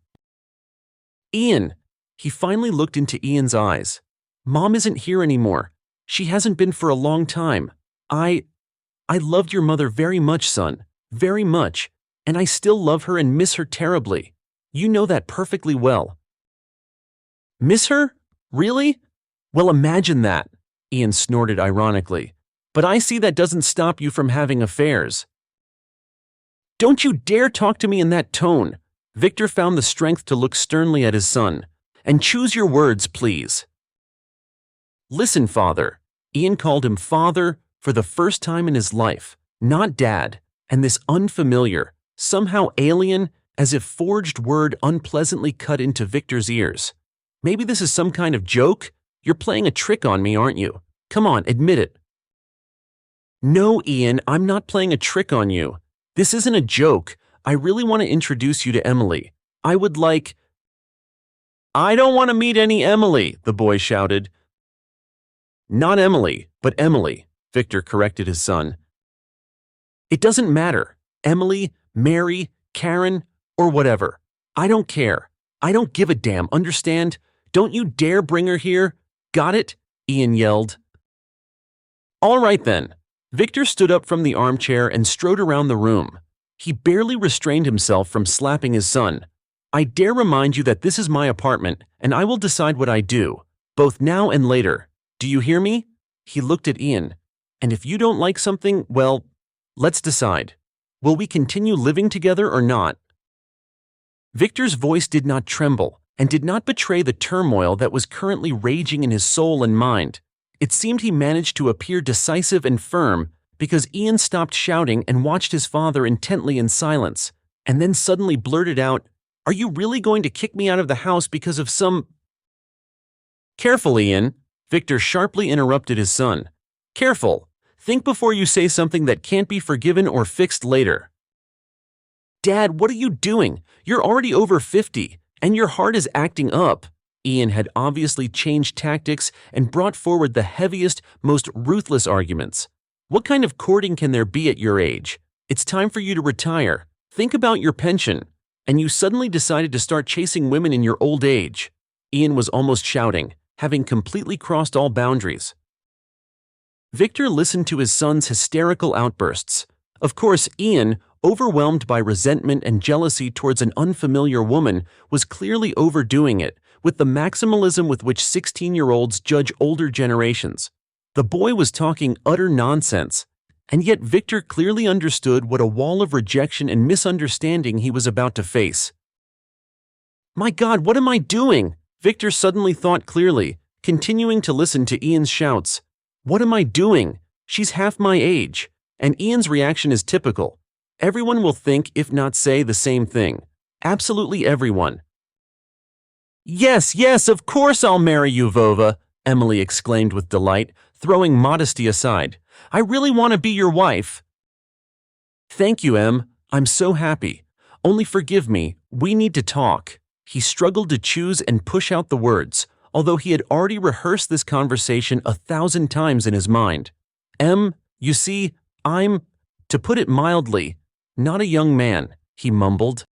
Ian. He finally looked into Ian's eyes. Mom isn't here anymore. She hasn't been for a long time. I loved your mother very much, son. Very much. And I still love her and miss her terribly. You know that perfectly well. Miss her? Really? Well, imagine that, Ian snorted ironically. But I see that doesn't stop you from having affairs. Don't you dare talk to me in that tone. Victor found the strength to look sternly at his son. And choose your words, please. Listen, Father. Ian called him Father for the first time in his life, not Dad, and this unfamiliar, somehow alien, as if forged word unpleasantly cut into Victor's ears. Maybe this is some kind of joke? You're playing a trick on me, aren't you? Come on, admit it. No, Ian, I'm not playing a trick on you. This isn't a joke. I really want to introduce you to Emily. I don't want to meet any Emily, the boy shouted. Not Emily, but Emily, Victor corrected his son. It doesn't matter. Emily, Mary, Karen, or whatever. I don't care. I don't give a damn, understand? Don't you dare bring her here. Got it? Ian yelled. All right then. Victor stood up from the armchair and strode around the room. He barely restrained himself from slapping his son. I dare remind you that this is my apartment, and I will decide what I do, both now and later. Do you hear me? He looked at Ian. And if you don't like something, well, let's decide. Will we continue living together or not? Victor's voice did not tremble and did not betray the turmoil that was currently raging in his soul and mind. It seemed he managed to appear decisive and firm because Ian stopped shouting and watched his father intently in silence, and then suddenly blurted out, Are you really going to kick me out of the house because of some… Careful, Ian. Victor sharply interrupted his son. Careful. Think before you say something that can't be forgiven or fixed later. Dad, what are you doing? You're already over 50, and your heart is acting up. Ian had obviously changed tactics and brought forward the heaviest, most ruthless arguments. What kind of courting can there be at your age? It's time for you to retire. Think about your pension. And you suddenly decided to start chasing women in your old age. Ian was almost shouting, having completely crossed all boundaries. Victor listened to his son's hysterical outbursts. Of course, Ian, overwhelmed by resentment and jealousy towards an unfamiliar woman, was clearly overdoing it, with the maximalism with which 16-year-olds judge older generations. The boy was talking utter nonsense, and yet Victor clearly understood what a wall of rejection and misunderstanding he was about to face. My God, what am I doing? Victor suddenly thought clearly, continuing to listen to Ian's shouts. What am I doing? She's half my age. And Ian's reaction is typical. Everyone will think, if not say, the same thing. Absolutely everyone. Yes, yes, of course I'll marry you, Vova, Emily exclaimed with delight, throwing modesty aside. I really want to be your wife. Thank you, Em. I'm so happy. Only forgive me, we need to talk. He struggled to choose and push out the words, although he had already rehearsed this conversation 1,000 times in his mind. Em, you see, I'm, to put it mildly, not a young man, he mumbled.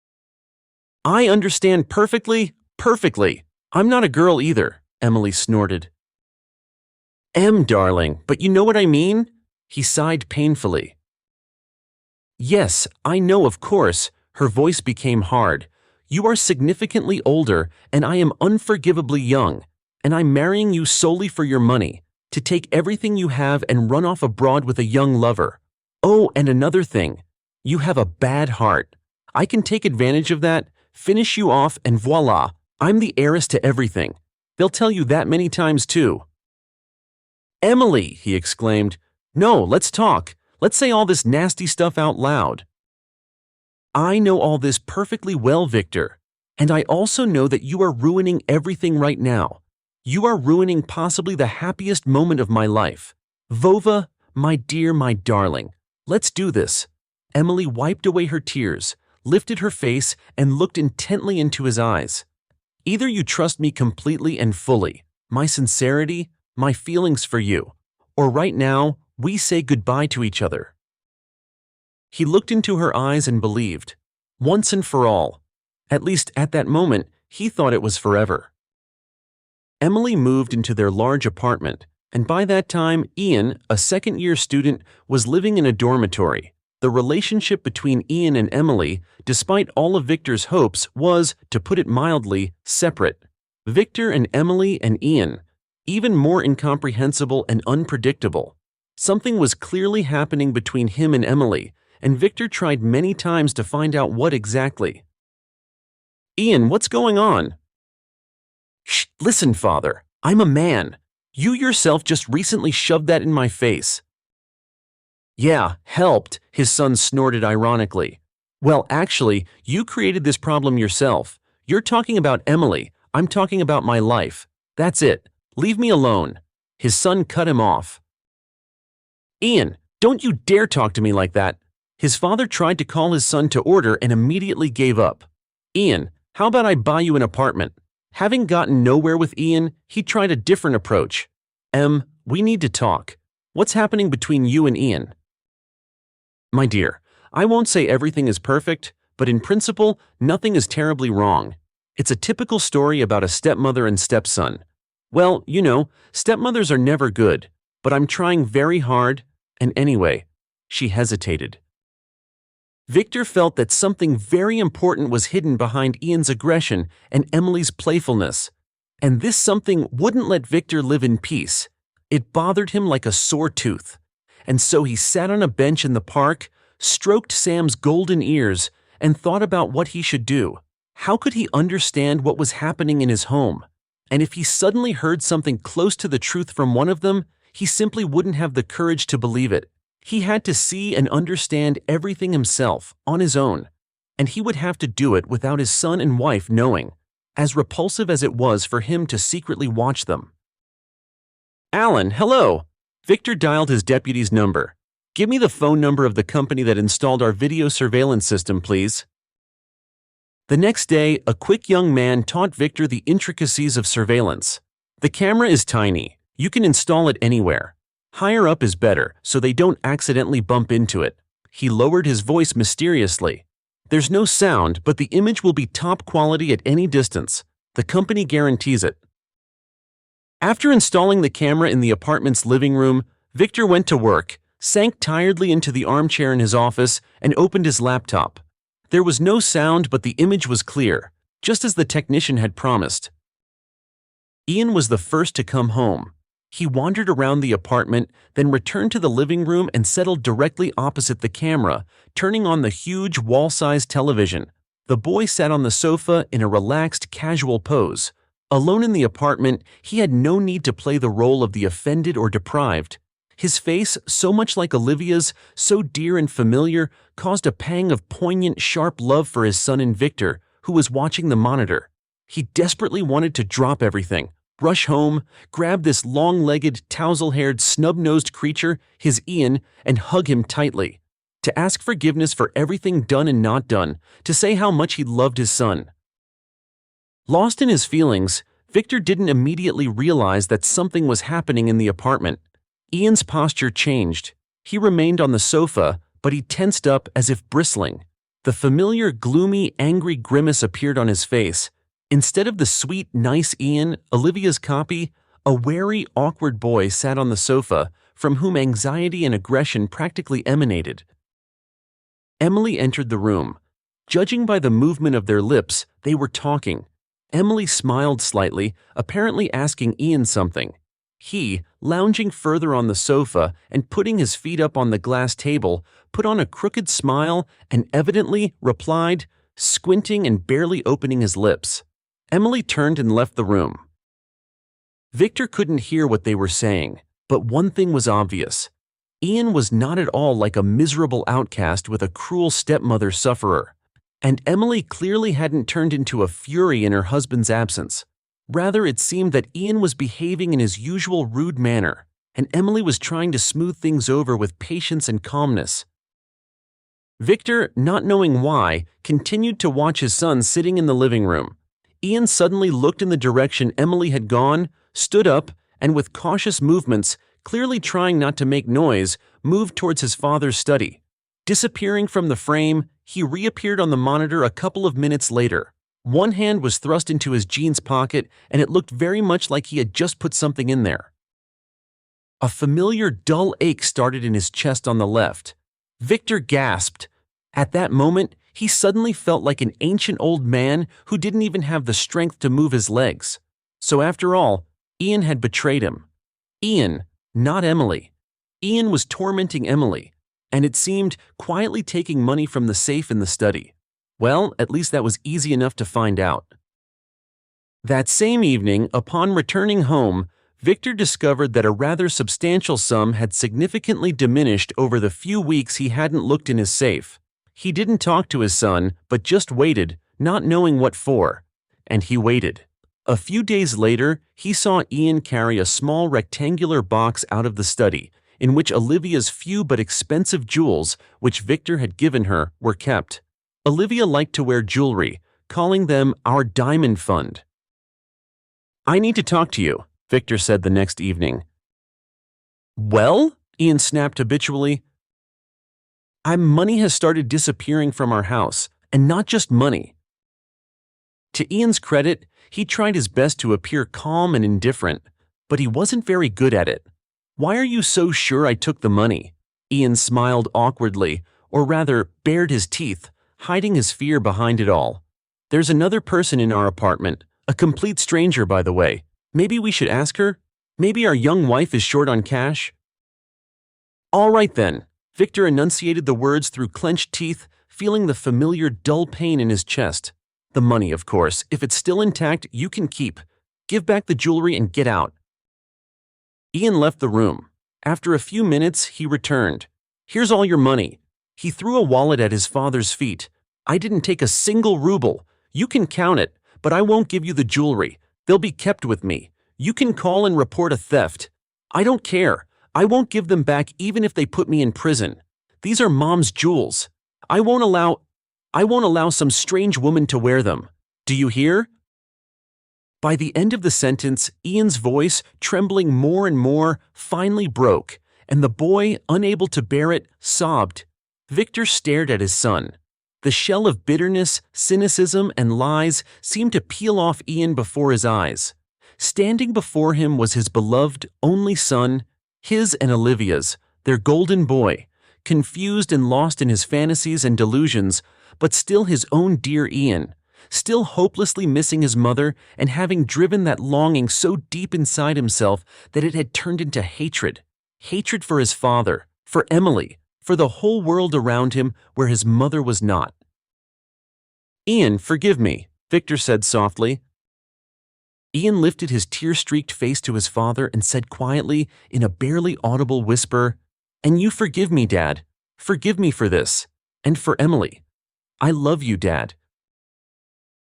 I understand perfectly, perfectly. I'm not a girl either, Emily snorted. Em, darling, but you know what I mean? He sighed painfully. Yes, I know, of course. Her voice became hard. You are significantly older, and I am unforgivably young, and I'm marrying you solely for your money, to take everything you have and run off abroad with a young lover. Oh, and another thing. You have a bad heart. I can take advantage of that, finish you off, and voila, I'm the heiress to everything. They'll tell you that many times too. Emily, he exclaimed. No, let's talk. Let's say all this nasty stuff out loud. I know all this perfectly well, Victor, and I also know that you are ruining everything right now. You are ruining possibly the happiest moment of my life. Vova, my dear, my darling, let's do this." Emily wiped away her tears, lifted her face, and looked intently into his eyes. "Either you trust me completely and fully, my sincerity, my feelings for you, or right now, we say goodbye to each other." He looked into her eyes and believed, once and for all. At least at that moment, he thought it was forever. Emily moved into their large apartment, and by that time, Ian, a second-year student, was living in a dormitory. The relationship between Ian and Emily, despite all of Victor's hopes, was, to put it mildly, separate. Victor and Emily and Ian, even more incomprehensible and unpredictable. Something was clearly happening between him and Emily, and Victor tried many times to find out what exactly. "Ian, what's going on?" "Shh, listen, father. I'm a man. You yourself just recently shoved that in my face." "Yeah, helped," his son snorted ironically. "Well, actually, you created this problem yourself. You're talking about Emily, I'm talking about my life. That's it. Leave me alone." His son cut him off. "Ian, don't you dare talk to me like that." His father tried to call his son to order and immediately gave up. "Ian, how about I buy you an apartment?" Having gotten nowhere with Ian, he tried a different approach. We need to talk. What's happening between you and Ian?" "My dear, I won't say everything is perfect, but in principle, nothing is terribly wrong. It's a typical story about a stepmother and stepson. Well, you know, stepmothers are never good, but I'm trying very hard, and anyway," she hesitated. Victor felt that something very important was hidden behind Ian's aggression and Emily's playfulness, and this something wouldn't let Victor live in peace. It bothered him like a sore tooth, and so he sat on a bench in the park, stroked Sam's golden ears, and thought about what he should do. How could he understand what was happening in his home? And if he suddenly heard something close to the truth from one of them, he simply wouldn't have the courage to believe it. He had to see and understand everything himself, on his own, and he would have to do it without his son and wife knowing, as repulsive as it was for him to secretly watch them. "Alan, hello!" Victor dialed his deputy's number. "Give me the phone number of the company that installed our video surveillance system, please." The next day, a quick young man taught Victor the intricacies of surveillance. "The camera is tiny. You can install it anywhere. Higher up is better, so they don't accidentally bump into it." He lowered his voice mysteriously. "There's no sound, but the image will be top quality at any distance. The company guarantees it." After installing the camera in the apartment's living room, Victor went to work, sank tiredly into the armchair in his office, and opened his laptop. There was no sound, but the image was clear, just as the technician had promised. Ian was the first to come home. He wandered around the apartment, then returned to the living room and settled directly opposite the camera, turning on the huge wall-sized television. The boy sat on the sofa in a relaxed, casual pose. Alone in the apartment, he had no need to play the role of the offended or deprived. His face, so much like Olivia's, so dear and familiar, caused a pang of poignant, sharp love for his son and Victor, who was watching the monitor. He desperately wanted to drop everything, rush home, grab this long-legged, tousle-haired, snub-nosed creature, his Ian, and hug him tightly. To ask forgiveness for everything done and not done, to say how much he loved his son. Lost in his feelings, Victor didn't immediately realize that something was happening in the apartment. Ian's posture changed. He remained on the sofa, but he tensed up as if bristling. The familiar, gloomy, angry grimace appeared on his face. Instead of the sweet, nice Ian, Olivia's copy, a wary, awkward boy sat on the sofa, from whom anxiety and aggression practically emanated. Emily entered the room. Judging by the movement of their lips, they were talking. Emily smiled slightly, apparently asking Ian something. He, lounging further on the sofa and putting his feet up on the glass table, put on a crooked smile and evidently replied, squinting and barely opening his lips. Emily turned and left the room. Victor couldn't hear what they were saying, but one thing was obvious. Ian was not at all like a miserable outcast with a cruel stepmother sufferer, and Emily clearly hadn't turned into a fury in her husband's absence. Rather, it seemed that Ian was behaving in his usual rude manner, and Emily was trying to smooth things over with patience and calmness. Victor, not knowing why, continued to watch his son sitting in the living room. Ian suddenly looked in the direction Emily had gone, stood up, and with cautious movements, clearly trying not to make noise, moved towards his father's study. Disappearing from the frame, he reappeared on the monitor a couple of minutes later. One hand was thrust into his jeans pocket, and it looked very much like he had just put something in there. A familiar dull ache started in his chest on the left. Victor gasped. At that moment, he suddenly felt like an ancient old man who didn't even have the strength to move his legs. So after all, Ian had betrayed him. Ian, not Emily. Ian was tormenting Emily, and it seemed quietly taking money from the safe in the study. Well, at least that was easy enough to find out. That same evening, upon returning home, Victor discovered that a rather substantial sum had significantly diminished over the few weeks he hadn't looked in his safe. He didn't talk to his son, but just waited, not knowing what for. And he waited. A few days later, he saw Ian carry a small rectangular box out of the study, in which Olivia's few but expensive jewels, which Victor had given her, were kept. Olivia liked to wear jewelry, calling them our diamond fund. "I need to talk to you," Victor said the next evening. "Well?" Ian snapped habitually. Money has started disappearing from our house, and not just money." To Ian's credit, he tried his best to appear calm and indifferent, but he wasn't very good at it. "Why are you so sure I took the money?" Ian smiled awkwardly, or rather bared his teeth, hiding his fear behind it all. "There's another person in our apartment, a complete stranger, by the way. Maybe we should ask her? Maybe our young wife is short on cash?" "All right then." Victor enunciated the words through clenched teeth, feeling the familiar dull pain in his chest. "The money, of course. If it's still intact, you can keep. Give back the jewelry and get out." Ian left the room. After a few minutes, he returned. "Here's all your money." He threw a wallet at his father's feet. "I didn't take a single ruble. You can count it, but I won't give you the jewelry. They'll be kept with me. You can call and report a theft. I don't care. I won't give them back even if they put me in prison. These are Mom's jewels. I won't allow some strange woman to wear them. Do you hear?" By the end of the sentence, Ian's voice, trembling more and more, finally broke, and the boy, unable to bear it, sobbed. Victor stared at his son. The shell of bitterness, cynicism, and lies seemed to peel off Ian before his eyes. Standing before him was his beloved, only son, his and Olivia's, their golden boy, confused and lost in his fantasies and delusions, but still his own dear Ian, still hopelessly missing his mother and having driven that longing so deep inside himself that it had turned into hatred. Hatred for his father, for Emily, for the whole world around him where his mother was not. "Ian, forgive me," Victor said softly. Ian lifted his tear-streaked face to his father and said quietly, in a barely audible whisper, "And you forgive me, Dad. Forgive me for this. And for Emily. I love you, Dad."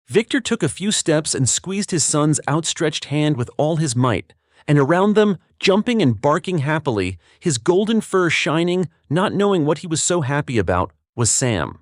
Victor took a few steps and squeezed his son's outstretched hand with all his might, and around them, jumping and barking happily, his golden fur shining, not knowing what he was so happy about, was Sam.